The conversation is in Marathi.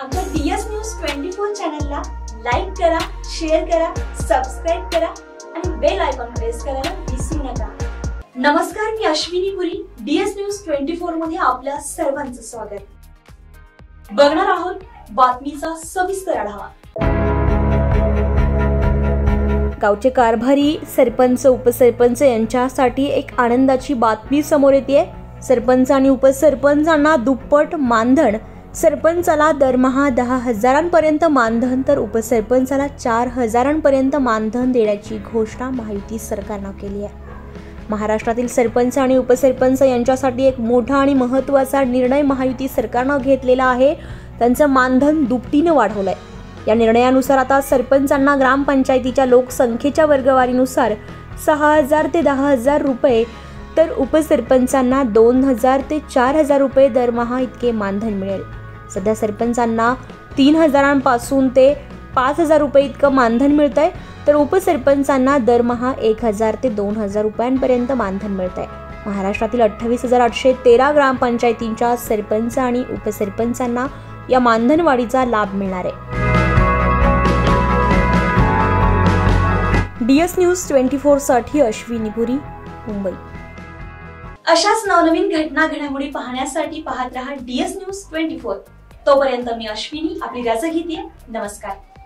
आमच्या डीएस न्यूज 24 चॅनलला लाईक करा, शेअर करा, सबस्क्राइब करा आणि बेल आयकॉन प्रेस करायला विसरू नका। नमस्कार, मी अश्विनी पुरी, डीएस न्यूज 24 मध्ये आपल्या सर्वांचं स्वागत। बघणार आहोत बातमीचा सविस्तर आढावा। गावचे कारभारी, सरपंच, उपसरपंच यांच्यासाठी एक आनंदाची बातमी समोर येते। सरपंच आणि उपसरपंचांना दुप्पट मानधन। सरपंचाला दरमहा 10,000पर्यंत मानधन तर उपसरपंचाला 4,000पर्यंत मानधन देण्याची घोषणा महायुती सरकारने केली आहे। महाराष्ट्रातील सरपंच आणि उपसरपंच यांच्यासाठी एक मोठा आणि महत्त्वाचा निर्णय महायुती सरकारने घेतलेला आहे। त्यांचं मानधन दुपटीने वाढवलंय। या निर्णयानुसार आता सरपंचांना ग्रामपंचायतीच्या लोकसंख्येच्या वर्गवारीनुसार 6,000 ते 10,000 रुपये तर उपसरपंचांना 2,000 ते 4,000 रुपये दरमहा इतके मानधन मिळेल। सध्या सरपंचांना 3,000 पासून ते 5,000 रुपये इतकं मानधन मिळतंय, तर उपसरपंचांना दरमहा 1,000 ते 2,000 रुपयांपर्यंत मानधन मिळतंय। महाराष्ट्रातील 28,813 ग्रामपंचायतींच्या सरपंच आणि उपसरपंचांना या मानधन वाढीचा लाभ मिळणार आहे। डीएस न्यूज 24 साठी अश्विनी पुरी, मुंबई। अशाच नवनवीन घटना घडामोडी पाहण्यासाठी पाहत रहा डीएस न्यूज 24। तोपर्यंत मी अश्विनी आपली रजा घेते। नमस्कार।